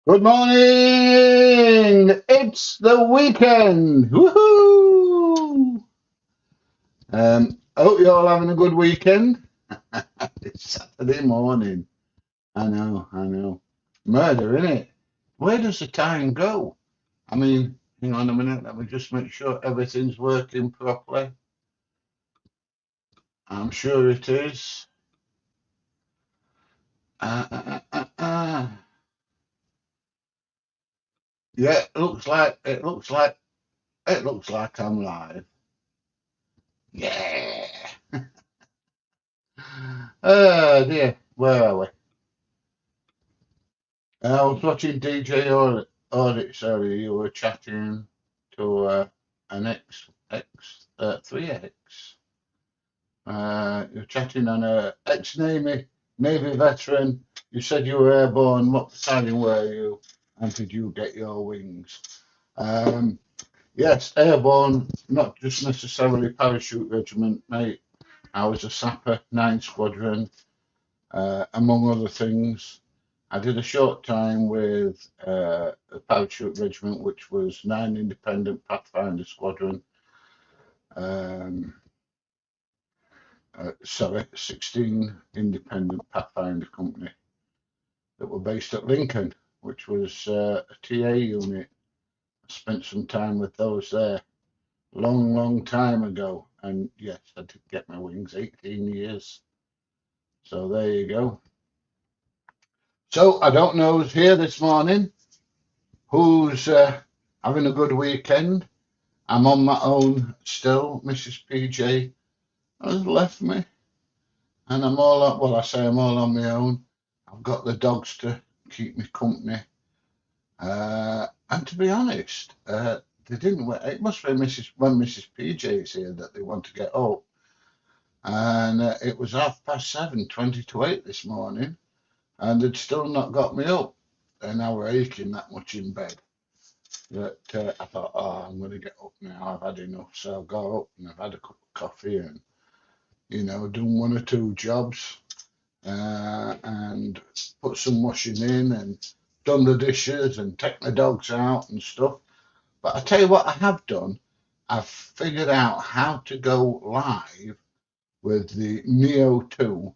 Good morning! It's the weekend! Woohoo! Hope you're all having a good weekend. It's Saturday morning. I know. Murder, innit? Where does the time go? I mean, hang on a minute, let me just make sure everything's working properly. I'm sure it is. Uh, uh, uh, uh, uh. Yeah, it looks like I'm live. Yeah. Oh dear, where are we? I was watching DJ Audit, sorry, you were chatting to an ex 3X. You're chatting on a ex Navy veteran. You said you were airborne. What battalion were you? And did you get your wings? Um, yes, airborne, not just necessarily parachute regiment, mate. I was a sapper, 9 squadron, among other things. I did a short time with a parachute regiment, which was 9 independent Pathfinder Squadron. Um, sorry, 16 independent Pathfinder Company that were based at Lincoln, which was a TA unit. I spent some time with those there, long time ago. And yes, I did get my wings, 18 years. So there you go. So I don't know who's here this morning, who's having a good weekend. I'm on my own still. Mrs. PJ has left me, and I'm all on, well, I say I'm all on my own. I've got the dogs to keep me company. And to be honest, they didn't. It must be Mrs. PJ is here that they want to get up. And it was 7:30, 20 to 8 this morning, and they'd still not got me up. And I were aching that much in bed that I thought, oh, I'm going to get up now. I've had enough. So I got up and I've had a cup of coffee and done one or two jobs and put some washing in and done the dishes and take the dogs out and stuff. But I tell you what I have done, I've figured out how to go live with the Neo 2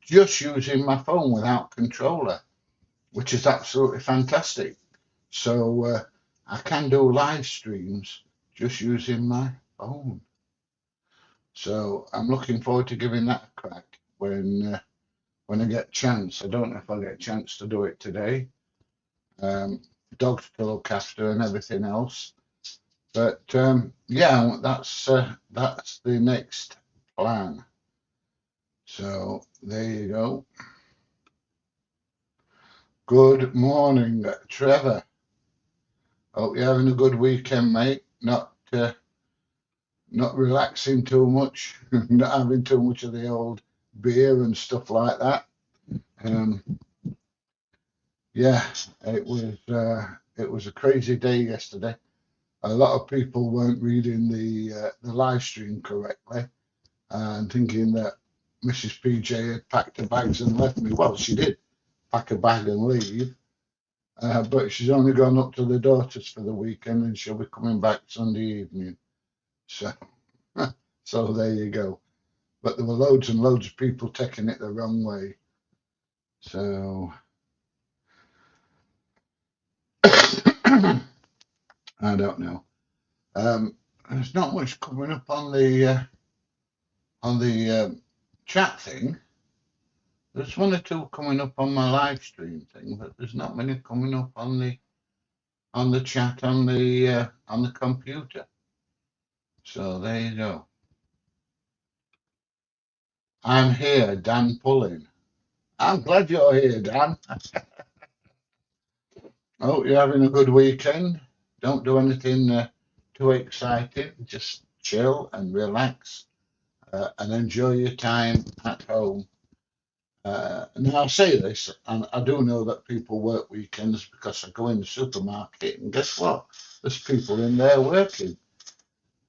just using my phone without controller, which is absolutely fantastic. So I can do live streams just using my phone. So I'm looking forward to giving that a crack when I get a chance. I don't know if I'll get a chance to do it today. Um, Dogs to look after and everything else. But yeah, that's the next plan. So there you go. Good morning, Trevor. Hope you're having a good weekend, mate. Not relaxing too much, not having too much of the old beer and stuff like that. Um, yeah, it was a crazy day yesterday. A lot of people weren't reading the live stream correctly and thinking that Mrs. PJ had packed her bags and left me. Well, she did pack a bag and leave, but she's only gone up to the daughters for the weekend and she'll be coming back Sunday evening. So, so there you go. But there were loads and loads of people taking it the wrong way. So I don't know. There's not much coming up on the chat thing. There's one or two coming up on my live stream thing, but there's not many coming up on the chat on the computer. So there you go. I'm here, Dan Pulling. I'm glad you're here, Dan. Oh, you're having a good weekend. Don't do anything too exciting. Just chill and relax and enjoy your time at home. Now, I say this, and I do know that people work weekends because I go in the supermarket and guess what? There's people in there working.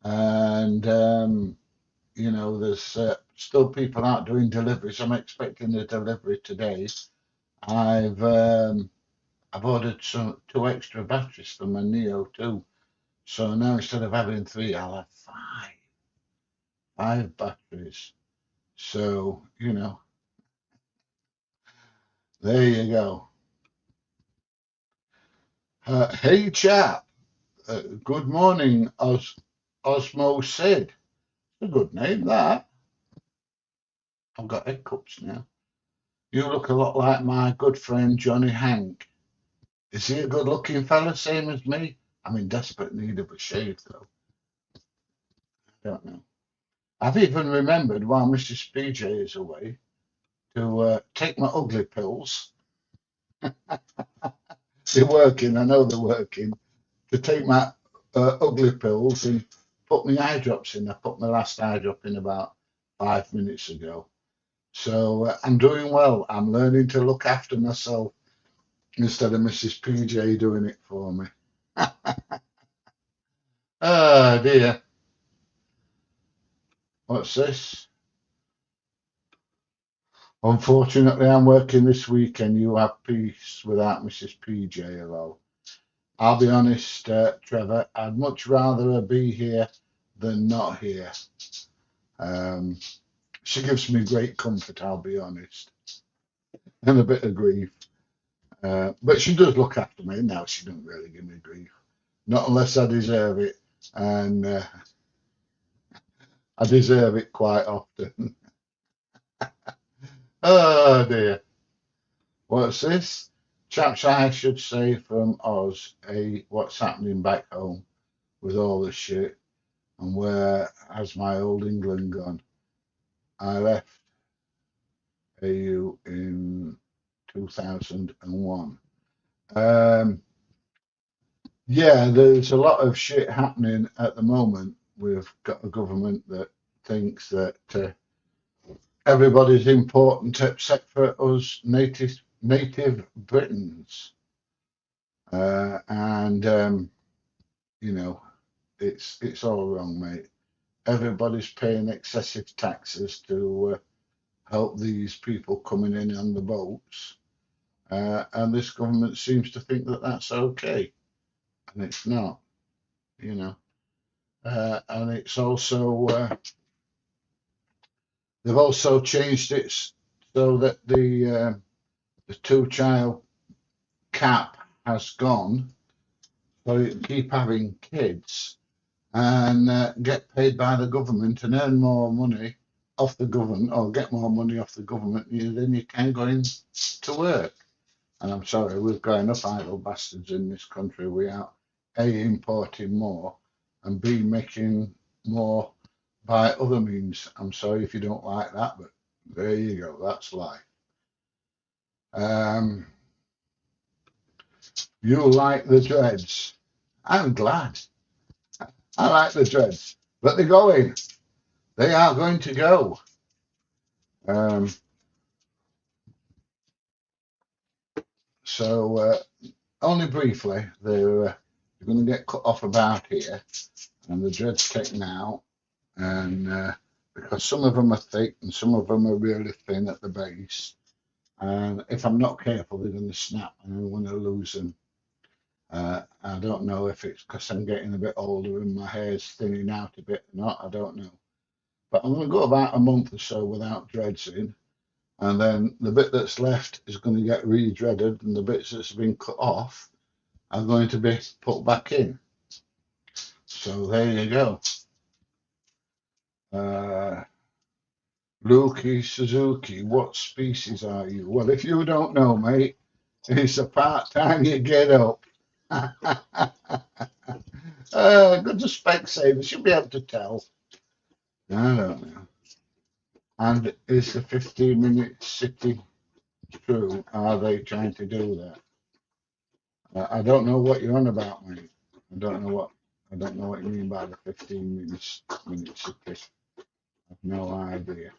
And, there's still people out doing deliveries. I'm expecting a delivery today. I've I've ordered two extra batteries for my Neo too. So now instead of having 3, I'll have 5 batteries. So, there you go. Hey chap, good morning, Osmo Sid. A good name that. I've got hiccups now. You look a lot like my good friend Johnny Hank. Is he a good looking fella, same as me? I'm in desperate need of a shave though. I don't know. I've even remembered while Mrs. PJ is away to take my ugly pills. They're working, I know they're working. To take my ugly pills and put my eye drops in. I put my last eye drop in about 5 minutes ago. So I'm doing well. I'm learning to look after myself instead of Mrs. PJ doing it for me. Oh dear. What's this? Unfortunately, I'm working this weekend. You have peace without Mrs. PJ alone. I'll be honest, Trevor, I'd much rather her be here than not here. Um, she gives me great comfort, I'll be honest, and a bit of grief. But she does look after me. Now she doesn't really give me grief, not unless I deserve it, and I deserve it quite often. Oh dear. What's this? Chaps, I should say from Oz, what's happening back home with all the shit, and where has my old England gone? I left AU in 2001. Yeah, there's a lot of shit happening at the moment. We've got a government that thinks that everybody's important except for us native Britons, and you know it's all wrong, mate. Everybody's paying excessive taxes to help these people coming in on the boats, and this government seems to think that that's okay, and it's not, you know. And it's also they've also changed it so that the two-child cap has gone, so you can keep having kids and get paid by the government and earn more money off the government, or get more money off the government, then you can go in to work. And I'm sorry, we've got enough idle bastards in this country. We are A, importing more, and B, making more by other means. I'm sorry if you don't like that, but there you go. That's life. You like the dreads. I'm glad. I like the dreads, but they're going. They are going to go. So only briefly, they're going to get cut off about here, and the dreads taken out, and because some of them are thick and some of them are really thin at the base, and if I'm not careful, they're going to snap and I'm going to lose them. I don't know if it's because I'm getting a bit older and my hair's thinning out a bit or not. I don't know, but I'm going to go about a month or so without dreads in, and then the bit that's left is going to get re-dreaded, and the bits that's been cut off are going to be put back in. So there you go. Luki Suzuki, what species are you? Well, if you don't know, mate, it's a part-time you get up. Good to Specsavers, you'll be able to tell. I don't know. And is the 15-minute city true? Are they trying to do that? I don't know what you're on about, mate. I don't know what you mean by the 15-minute city. I've no idea.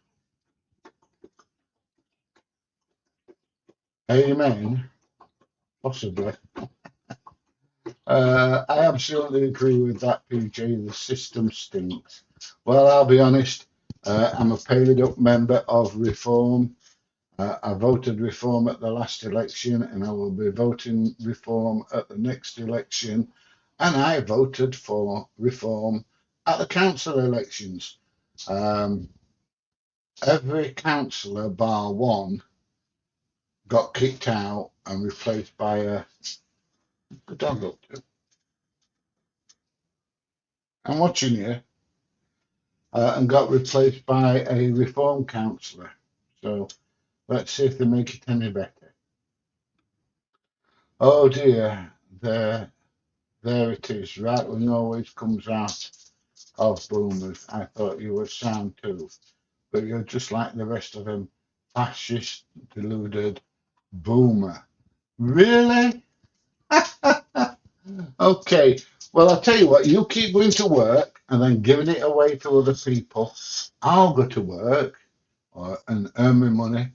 Amen. Possibly. I absolutely agree with that, PJ. The system stinks. Well, I'll be honest. I'm a paid up member of Reform. I voted reform at the last election, and I will be voting reform at the next election. And I voted for reform at the council elections. Every councillor, bar one, got kicked out and replaced by a good dog up to. I'm watching you, and got replaced by a reform councillor. So let's see if they make it any better. Oh dear, there it is. Right wing always comes out of boomers. I thought you were sound too, but you're just like the rest of them, fascist, deluded boomer. Really? Okay. Well, I'll tell you what, you keep going to work and then giving it away to other people. I'll go to work and earn my money,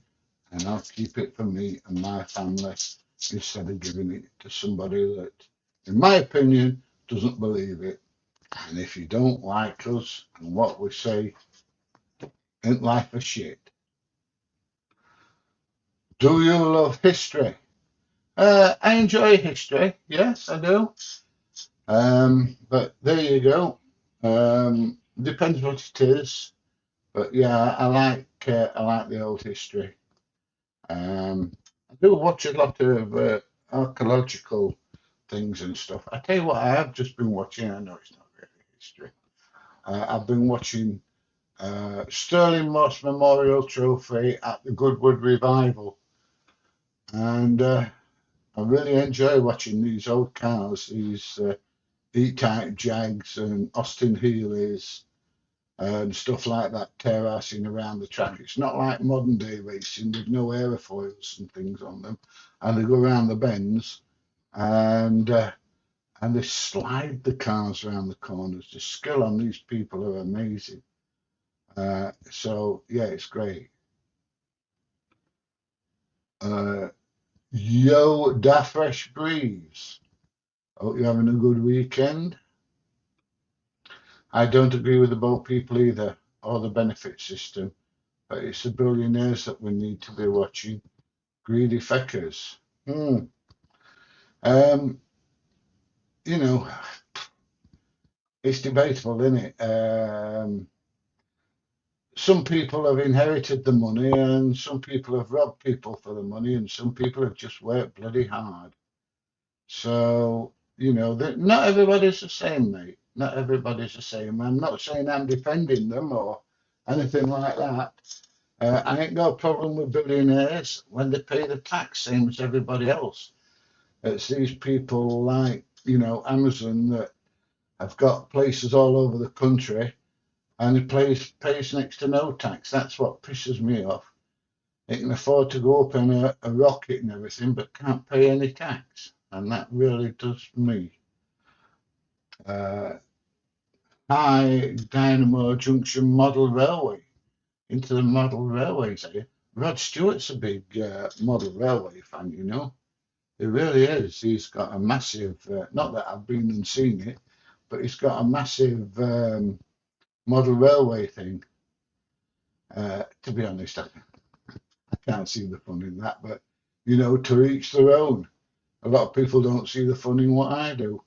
and I'll keep it for me and my family instead of giving it to somebody that, in my opinion, doesn't believe it. And if you don't like us and what we say, ain't life a shit. Do you love history? I enjoy history. Yes, I do. But there you go. Depends what it is. But yeah, I like the old history. I do watch a lot of archaeological things and stuff. I tell you what, I have just been watching. I know it's not really history. I've been watching Sterling Moss Memorial Trophy at the Goodwood Revival, and I really enjoy watching these old cars, these E-Type Jags and Austin Healey's and stuff like that, terracing around the track. It's not like modern day racing with no aerofoils and things on them, and they go around the bends and they slide the cars around the corners. The skill on these people are amazing. So yeah, it's great. Yo, Da Fresh Breeze. Hope you're having a good weekend. I don't agree with the boat people either, or the benefit system, but it's the billionaires that we need to be watching. Greedy feckers. Hmm. Um, you know, it's debatable, isn't it? Some people have inherited the money, and some people have robbed people for the money, and some people have just worked bloody hard. So, not everybody's the same, mate. Not everybody's the same. I'm not saying I'm defending them or anything like that. I ain't got a problem with billionaires when they pay the tax, same as everybody else. It's these people like, Amazon that have got places all over the country and it pays next to no tax. That's what pisses me off. They can afford to go up in a rocket and everything, but can't pay any tax. And that really does me. High Dynamo Junction Model Railway. Into the model railways, eh? Rod Stewart's a big model railway fan, He really is. He's got a massive, not that I've been and seen it, but he's got a massive model railway thing. To be honest, I can't see the fun in that, but to each their own. A lot of people don't see the fun in what I do.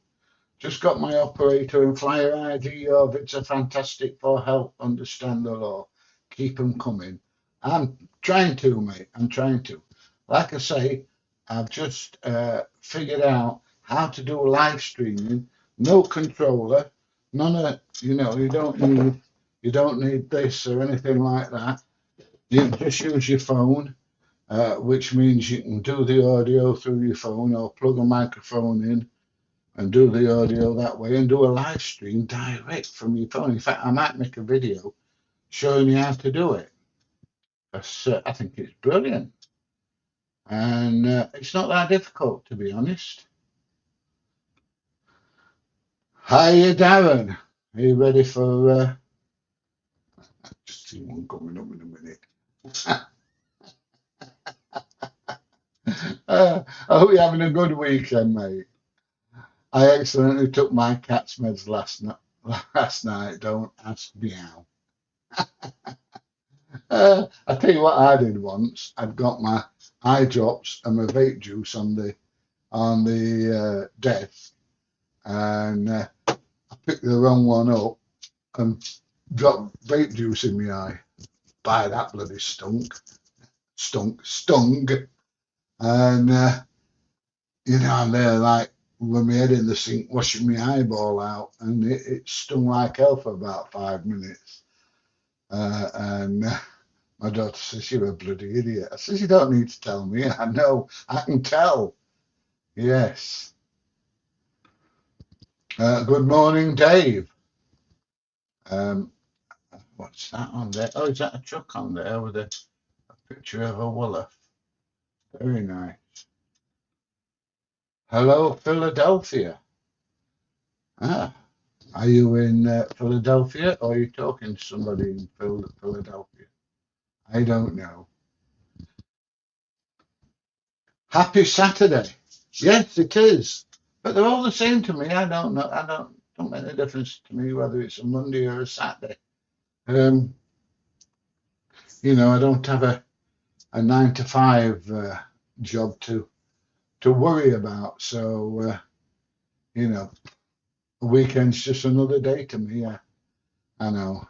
Just got my operator and flyer ID of it's a fantastic for help, understand the law. Keep them coming. I'm trying to, mate. I'm trying to. Like I say, I've just figured out how to do live streaming. No controller, none of you don't need this or anything like that. You just use your phone, which means you can do the audio through your phone or plug a microphone in and do the audio that way and do a live stream direct from your phone. In fact, I might make a video showing you how to do it. I think it's brilliant. And it's not that difficult, to be honest. Hiya, Darren. Are you ready for... just see one coming up in a minute. I hope you're having a good weekend, mate. I accidentally took my cat's meds last night. Don't ask me how. I tell you what I did once. I'd got my eye drops and my vape juice on the desk, and I picked the wrong one up and dropped vape juice in my eye. By that bloody stung, and I'm there like with my head in the sink, washing my eyeball out, and it stung like hell for about 5 minutes. And my daughter says, "You're a bloody idiot." I says, "You don't need to tell me. I know. I can tell." Yes. Good morning, Dave. Um, what's that on there? Oh, is that a truck on there with a picture of a Wooler? Very nice. Hello, Philadelphia. Ah, are you in Philadelphia, or are you talking to somebody in Philadelphia? I don't know. Happy Saturday. Yes, it is. But they're all the same to me. I don't know. Don't make any difference to me whether it's a Monday or a Saturday. Um, I don't have a 9 to 5 job to worry about. So you know, a weekend's just another day to me. Yeah, I know.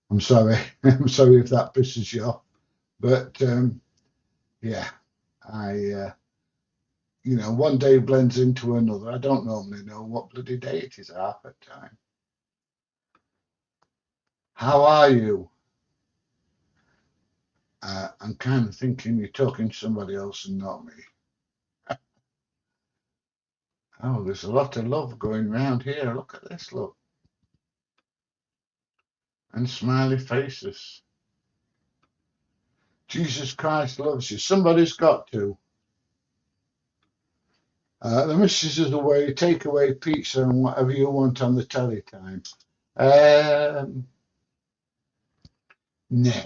I'm sorry. I'm sorry if that pisses you off. But yeah, I one day blends into another. I don't normally know what bloody day it is half the time. How are you? I'm kind of thinking you're talking to somebody else and not me. Oh, there's a lot of love going round here. Look at this, look. And smiley faces. Jesus Christ loves you. Somebody's got to. The missus is away. Take away pizza and whatever you want on the telly time. Nah,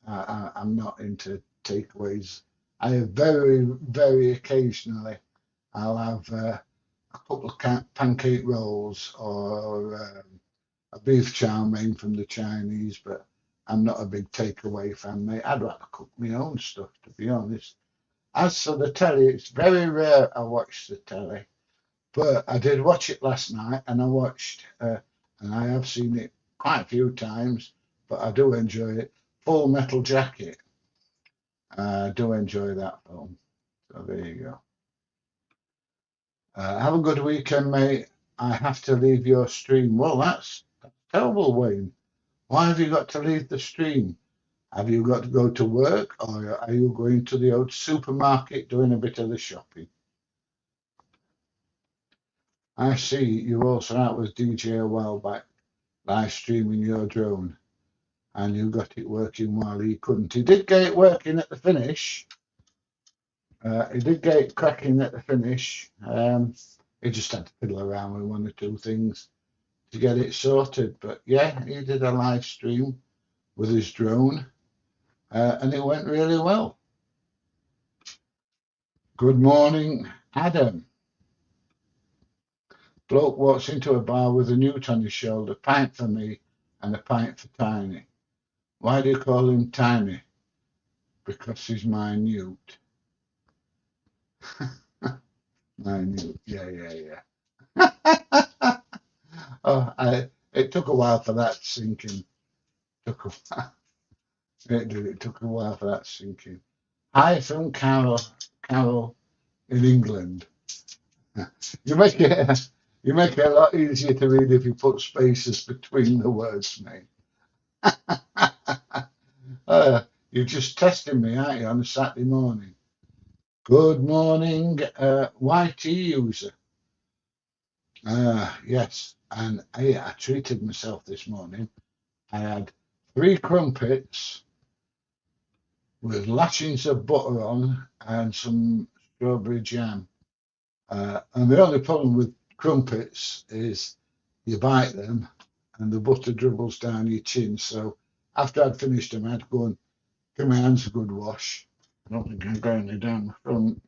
I'm not into takeaways. I have very, very occasionally I'll have a couple of pancake rolls or a beef chow mein from the Chinese, but I'm not a big takeaway fan, mate. I'd rather cook my own stuff, to be honest. As for the telly, it's very rare I watch the telly, but I did watch it last night, and and I have seen it quite a few times, but I do enjoy it. Full Metal Jacket. I do enjoy that film. So there you go. Have a good weekend, mate. I have to leave your stream. Well, that's terrible, Wayne. Why have you got to leave the stream? Have you got to go to work, or are you going to the old supermarket doing a bit of the shopping? I see you also out with DJ a while back, live streaming your drone, and you got it working while he couldn't. He did get it working at the finish. He did get it cracking at the finish. He just had to fiddle around with one or two things to get it sorted. But yeah, he did a live stream with his drone, and it went really well. Good morning, Adam. Bloke walks into a bar with a newt on his shoulder, pint for me and a pint for Tiny. Why do you call him Tiny? Because he's minute. Minute. Yeah. It took a while for that sinking. Took a while. It did. It took a while for that sinking. Hi from Carol. Carol in England. You make it. You make it a lot easier to read if you put spaces between the words, mate. You're just testing me, aren't you, on a Saturday morning? Good morning, YT user. Yes, and I treated myself this morning. I had 3 crumpets with lashings of butter on and some strawberry jam. And the only problem with crumpets is you bite them and the butter dribbles down your chin. So after I'd finished them, I had to go and give my hands a good wash. I don't think I'm going down the front.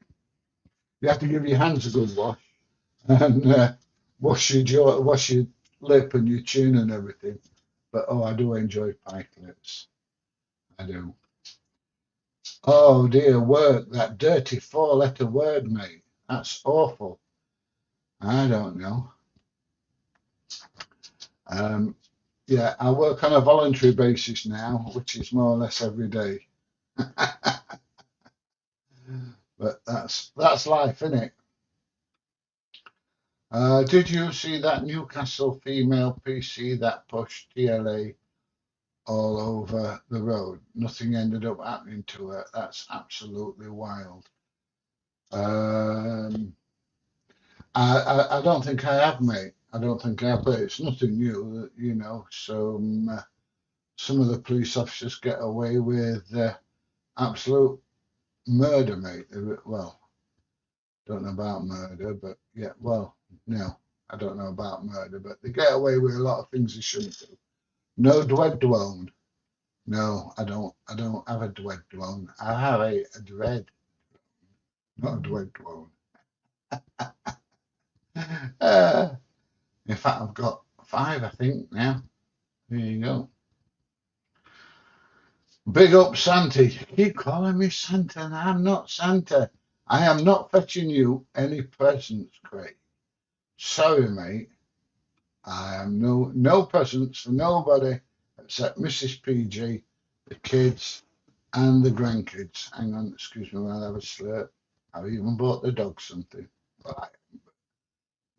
You have to give your hands a good wash and wash your lip and your chin and everything. But oh, I do enjoy pikelets. I do. Oh dear, work, that dirty 4-letter word, mate. That's awful. I don't know. Um, yeah, I work on a voluntary basis now, which is more or less every day. But that's life, isn't it? Did you see that Newcastle female PC that pushed TLA all over the road? Nothing ended up happening to her. That's absolutely wild. Um, I don't think I have, mate. I don't think I have, but it's nothing new, you know. So some of the police officers get away with absolute murder, mate. Well, don't know about murder, but yeah, well, no, I don't know about murder, but they get away with a lot of things they shouldn't do. No dwed. No, I don't. I don't have a dwed. I have a dread, not a dwed. Uh, in fact, I've got 5, I think now. There you go. Big up Santa. You keep calling me Santa, and I'm not Santa. I am not fetching you any presents, Craig. Sorry, mate. I am no presents for nobody except Mrs. PG, the kids, and the grandkids. Hang on, excuse me while I have a slurp. I've even bought the dog something. But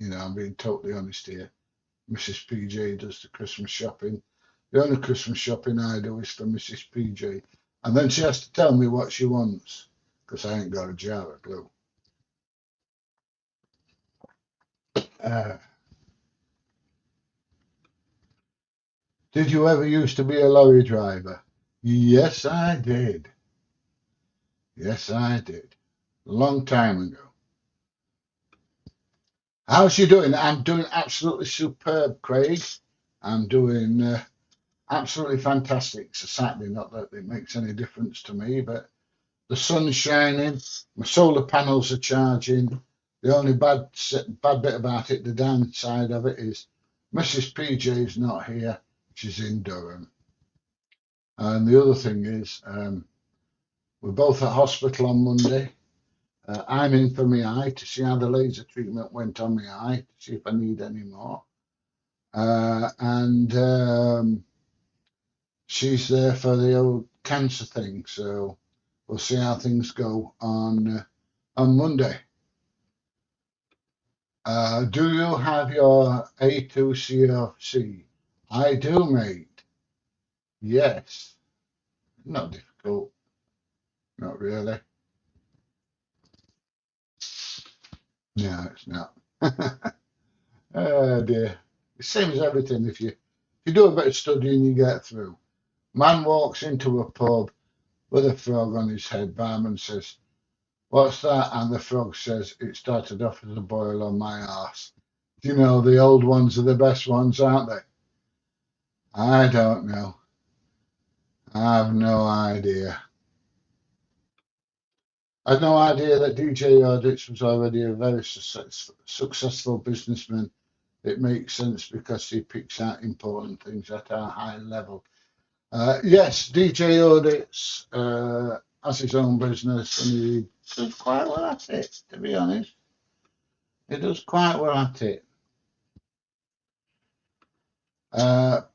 I'm being totally honest here. Mrs. PJ does the Christmas shopping. The only Christmas shopping I do is for Mrs. PJ. And then she has to tell me what she wants because I ain't got a jar of glue. Uh, did you ever used to be a lorry driver? Yes, I did. Yes, I did. Long time ago. How's you doing? I'm doing absolutely superb, Craig. I'm doing absolutely fantastic. It's a Saturday, not that it makes any difference to me, but the sun's shining, my solar panels are charging. The only bad bit about it, the downside of it, is Mrs. PJ's not here. She's in Durham. And the other thing is, we're both at hospital on Monday. I'm in for my eye to see how the laser treatment went on my eye, to see if I need any more. And she's there for the old cancer thing. So we'll see how things go on Monday. Do you have your A2CFC? I do, mate. Yes. Not difficult. Not really. No, it's not. Oh dear. It seems everything. If you do a bit of studying, you get through. Man walks into a pub with a frog on his head. Barman says, "What's that?" And the frog says, "It started off as a boil on my arse." You know, the old ones are the best ones, aren't they? I don't know. I have no idea. I had no idea that DJ Audits was already a very successful businessman. It makes sense because he picks out important things at a high level. Yes, DJ Audits has his own business and he does quite well at it, to be honest. He does quite well at it.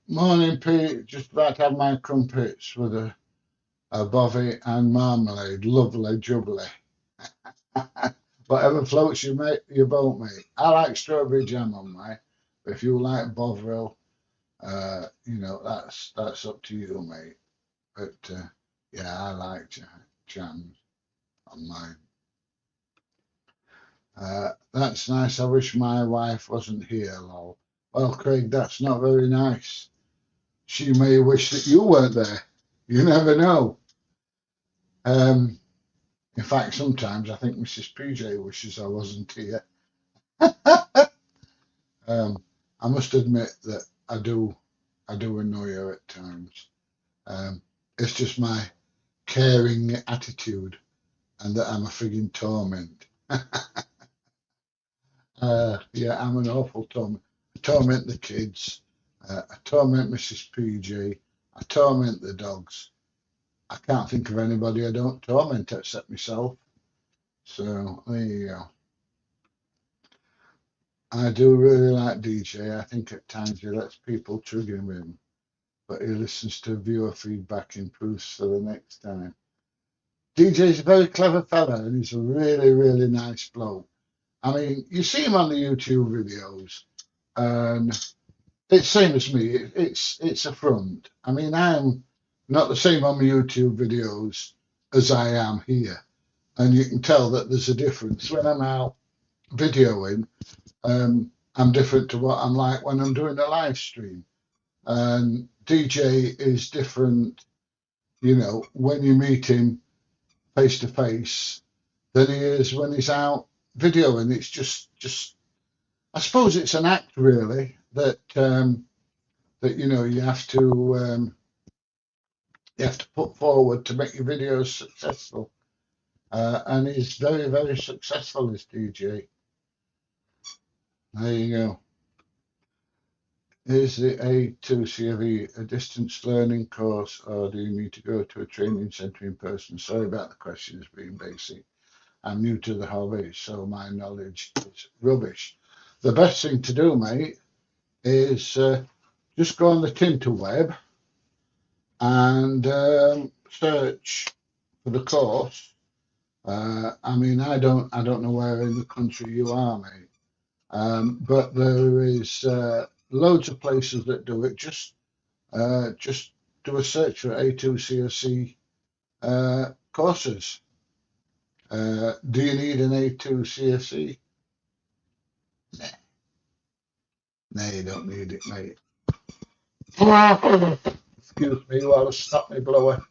Morning, Pete. Just about to have my crumpets with a bovie and marmalade. Lovely jubbly. Whatever floats your boat, mate. I like strawberry jam on mine, but if you like Bovril, that's up to you, mate. But yeah, I like jams on mine. That's nice. I wish my wife wasn't here, lol. Well, Craig, that's not very nice. She may wish that you weren't there. You never know. Um, in fact, sometimes I think Mrs. PJ wishes I wasn't here. I must admit that I do annoy her at times. Um, it's just my caring attitude and that I'm a frigging torment. Yeah, I'm an awful torment. I torment the kids. I torment Mrs. PJ. I torment the dogs. I can't think of anybody I don't torment except myself. So there you go. I do really like DJ. I think at times he lets people trigger him, but he listens to viewer feedback, improves for the next time. DJ's a very clever fella and he's a really, really nice bloke. I mean, you see him on the YouTube videos, and it's same as me. It's a front. I mean, I'm not the same on my YouTube videos as I am here, and you can tell that there's a difference when I'm out videoing. I'm different to what I'm like when I'm doing a live stream, and DJ is different. You know, when you meet him face to face than he is when he's out videoing. It's just I suppose it's an act really that you know you have to put forward to make your videos successful. And he's very very successful as DJ. There you go. Is the A2CFE a distance learning course, or do you need to go to a training centre in person? Sorry about the questions being basic. I'm new to the hobby, so my knowledge is rubbish. The best thing to do, mate, is just go on the Tinterweb and search for the course. I mean, I don't know where in the country you are, mate, but there is loads of places that do it. Just do a search for A2CSC courses. Do you need an A2CSC? Nah, no, you don't need it, mate. Excuse me while I stop my blower.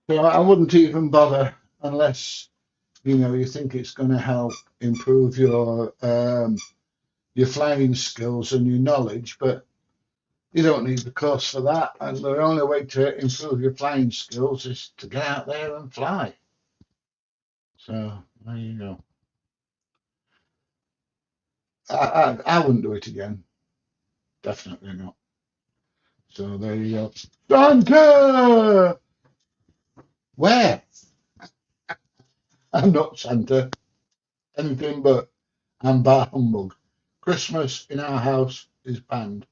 So I wouldn't even bother unless you know you think it's going to help improve your flying skills and your knowledge, but you don't need the course for that. And the only way to improve your flying skills is to get out there and fly. So there you go. I wouldn't do it again. Definitely not. So there you go. Santa! Where? I'm not Santa. Anything but. I'm bar humbug. Christmas in our house is banned.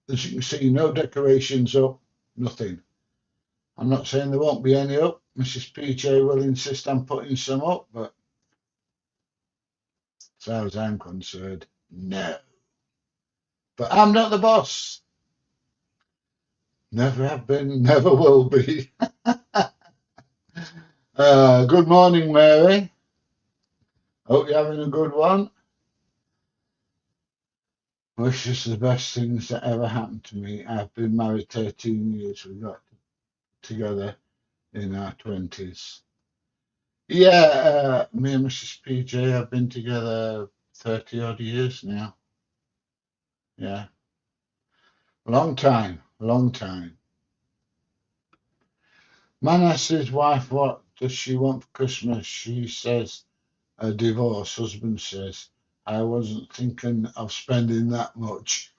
As you can see, no decorations up, nothing. I'm not saying there won't be any up. Mrs. PJ will insist on putting some up, but as far as I'm concerned, no. But I'm not the boss. Never have been, never will be. Good morning, Mary. Hope you're having a good one. Wish us the best things that ever happened to me. I've been married 13 years. We got together in our 20s. Yeah, me and Mrs. PJ have been together 30 odd years now. Yeah, long time, long time. Man asks his wife what does she want for Christmas. She says a divorce. Husband says, I wasn't thinking of spending that much.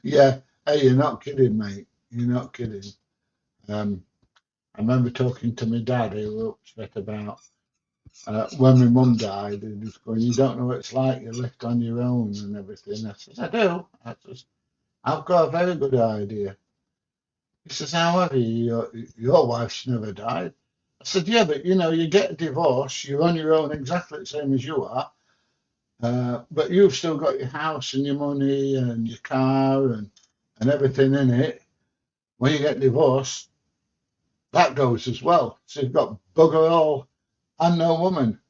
Yeah, hey, you're not kidding, mate. You're not kidding. Um, I remember talking to my dad, who was upset about when my mum died, and he's going, "You don't know what it's like. You're left on your own and everything." I said, "I do. I've got a very good idea." He says, "However, your wife's never died." I said, "Yeah, but you know, you get a divorce. You're on your own, exactly the same as you are. But you've still got your house and your money and your car and everything in it. When you get divorced, that goes as well. So you've got bugger all and no woman."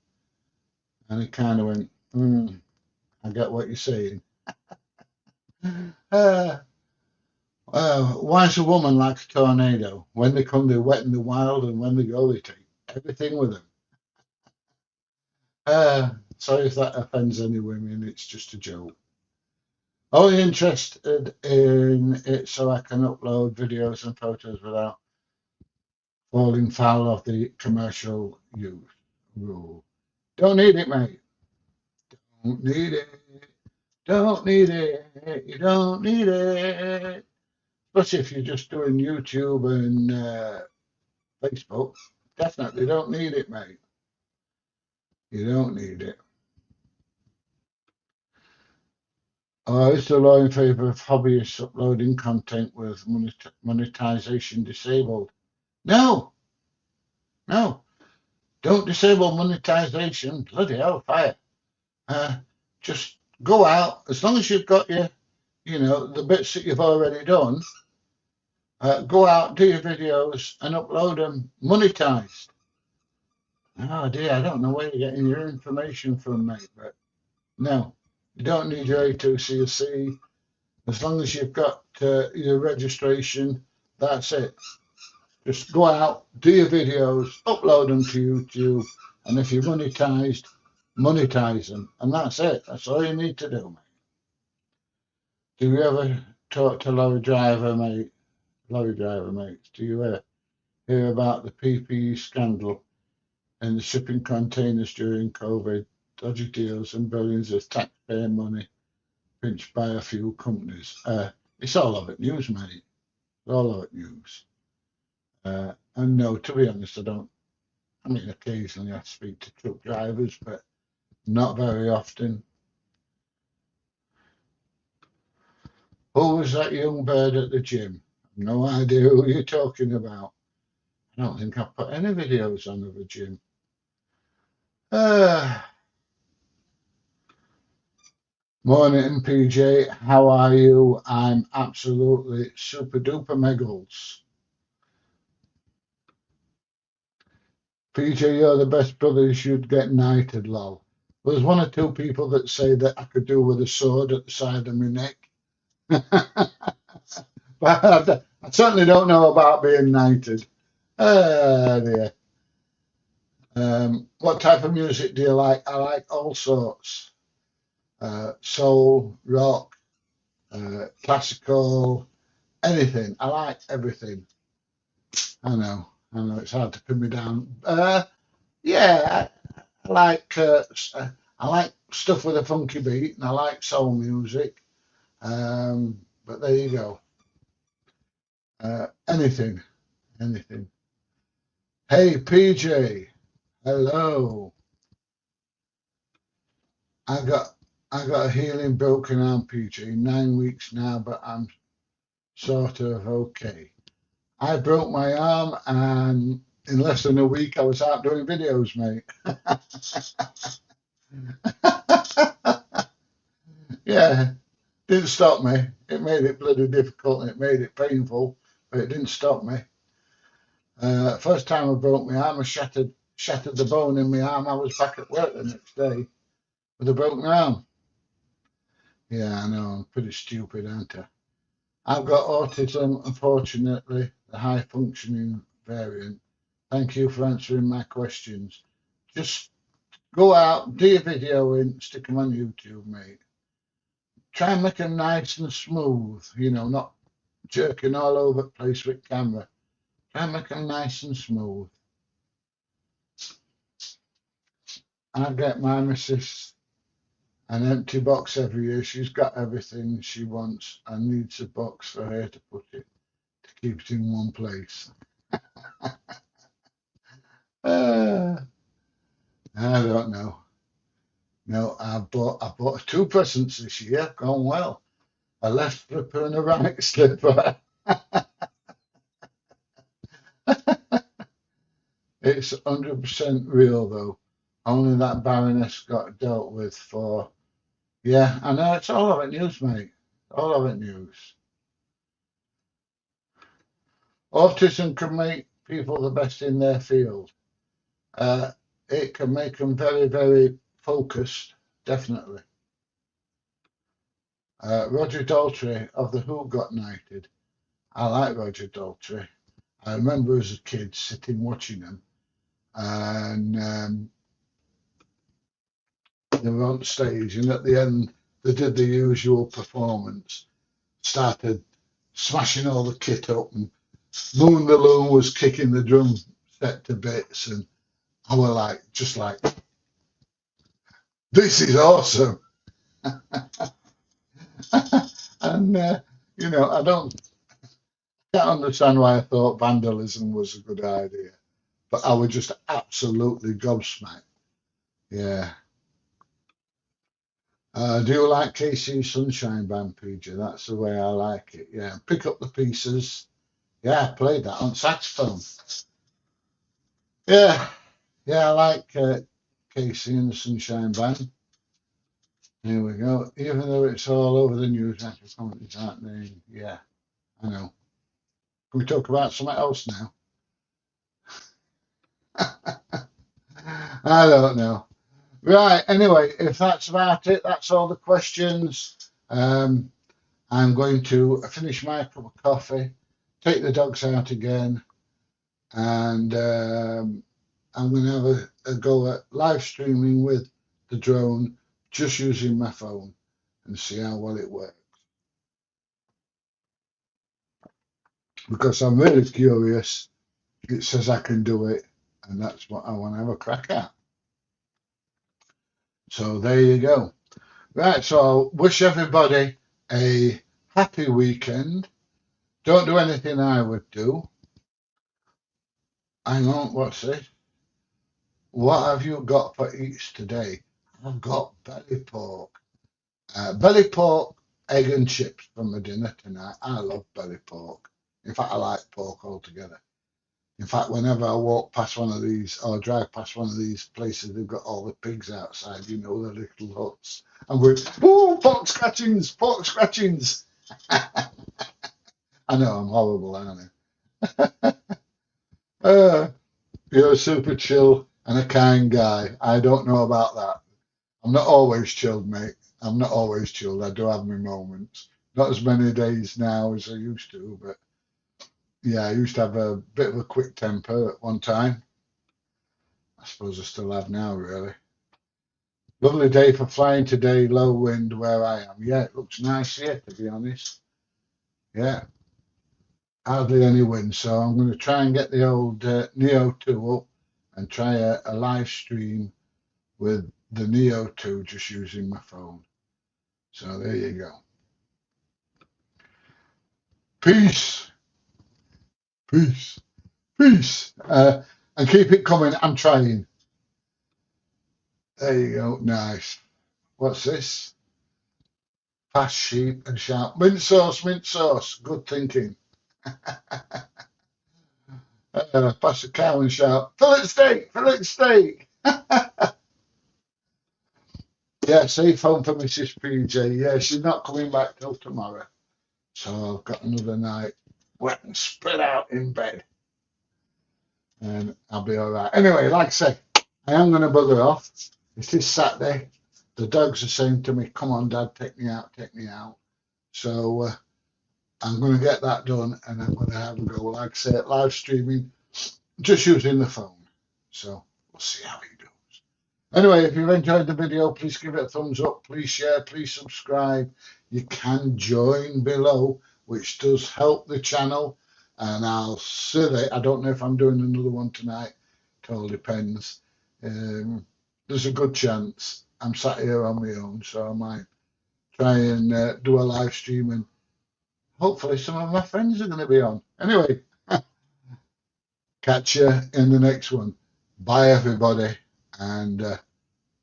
And he kind of went, I get what you're saying. Uh, why is a woman like a tornado? When they come, they're wet in the wild, and when they go, they take everything with them. Sorry if that offends any women, it's just a joke. Only interested in it so I can upload videos and photos without falling foul of the commercial use rule. Don't need it, mate. Don't need it. Don't need it. You don't need it. Especially if you're just doing YouTube and Facebook. Definitely don't need it, mate. You don't need it. Is the law in favour of hobbyists uploading content with monetization disabled? No, no. Don't disable monetization. Bloody hellfire. Just go out, as long as you've got the bits that you've already done, go out, do your videos and upload them monetized. Oh dear, I don't know where you're getting your information from, mate, but no, you don't need your A2CC. As long as you've got your registration, that's it. Just go out, do your videos, upload them to YouTube, and if you're monetized, monetize them, and that's it. That's all you need to do, mate. Do you ever talk to lorry driver mates? Do you ever hear about the PPE scandal in the shipping containers during COVID? Dodgy deals and billions of taxpayer money pinched by a few companies. It's all of it news, mate. All of it news. And no, to be honest, I don't. I mean, occasionally I speak to truck drivers, but not very often. Who was that young bird at the gym? No idea who you're talking about. I don't think I've put any videos on of the gym. Morning, PJ. How are you? I'm absolutely super duper megals. PJ, you're the best brother. You should get knighted, lol. There's one or two people that say that I could do with a sword at the side of my neck. But I certainly don't know about being knighted. Dear. What type of music do you like? I like all sorts. Soul, rock, classical, anything. I like everything. I know it's hard to pin me down. Yeah, I like stuff with a funky beat, and I like soul music. But there you go. Anything, anything. Hey, PJ. Hello. I got I got a healing broken arm, PJ. 9 weeks now, but I'm sort of okay. I broke my arm, and in less than a week, I was out doing videos, mate. Yeah, didn't stop me. It made it bloody difficult and it made it painful, but it didn't stop me. First time I broke my arm, I shattered the bone in my arm. I was back at work the next day with a broken arm. Yeah, I know. I'm pretty stupid, aren't I? I've got autism, unfortunately, the high functioning variant. Thank you for answering my questions. Just go out, do your video in, stick them on YouTube, mate. Try and make them nice and smooth, not jerking all over the place with camera. Try and make them nice and smooth. I get my missus an empty box every year. She's got everything she wants and needs a box for her to put it, to keep it in one place. Uh, I don't know. No, I bought two presents this year. Gone well. A left slipper and a right slipper. It's 100% real though. Only that Baroness got dealt with for. Yeah, I know it's all of it news, mate. All of it news. Autism can make people the best in their field. Uh, it can make them very, very focused, definitely. Roger Daltrey of The Who got knighted. I like Roger Daltrey. I remember as a kid sitting watching them, and they were on stage, and at the end they did the usual performance, started smashing all the kit up, and Moon the Loon was kicking the drum set to bits, and I was just like, this is awesome. And you know, can't understand why I thought vandalism was a good idea, but I was just absolutely gobsmacked. Yeah. Do you like KC Sunshine Band, PJ? That's the way I like it. Yeah. Pick up the pieces. Yeah, I played that on saxophone. Yeah. Yeah, I like KC and the Sunshine Band. Here we go. Even though it's all over the news, actually, comments aren't named. Yeah, I know. Can we talk about something else now? I don't know. Right. Anyway, if that's about it, that's all the questions. Um, I'm going to finish my cup of coffee, take the dogs out again, and I'm going to have a go at live streaming with the drone, just using my phone, and see how well it works. Because I'm really curious. It says I can do it, and that's what I want to have a crack at. So there you go. Right, so wish everybody a happy weekend. Don't do anything I would do. Hang on, what's this? What have you got for eats today? I've got belly pork. Belly pork, egg and chips for my dinner tonight. I love belly pork. In fact, I like pork altogether. In fact, whenever I walk past one of these or drive past one of these places, they've got all the pigs outside, you know, the little huts. I'm going, oh, pork scratchings, pork scratchings. I know I'm horrible, aren't I? You're super chill and a kind guy. I don't know about that. I'm not always chilled, mate. I'm not always chilled. I do have my moments. Not as many days now as I used to, but yeah, I used to have a bit of a quick temper at one time. I suppose I still have now, really. Lovely day for flying today, low wind where I am. Yeah, it looks nice here, to be honest. Yeah, hardly any wind. So I'm going to try and get the old Neo 2 up and try a live stream with the Neo 2 just using my phone. So there you go. Peace, peace, peace. And keep it coming. I'm trying. There you go. Nice. What's this? Pass sheep and shout. Mint sauce, mint sauce. Good thinking. Pass a cow and shout, fillet steak, fillet steak. Yeah, safe home for Mrs. PJ. Yeah, she's not coming back till tomorrow. So I've got another night wet and spread out in bed. And I'll be all right. Anyway, like I say, I am going to bugger off. It is Saturday. The dogs are saying to me, come on, Dad, take me out, take me out. So I'm going to get that done and I'm going to have a go, like I say, live streaming, just using the phone. So we'll see how it goes. Anyway, if you've enjoyed the video, please give it a thumbs up, please share, please subscribe. You can join below, which does help the channel. And I'll see it. I don't know if I'm doing another one tonight. It all depends. There's a good chance. I'm sat here on my own, so I might try and do a live stream, and hopefully some of my friends are going to be on. Anyway, catch you in the next one. Bye, everybody, and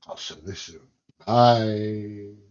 I'll see you soon. Bye.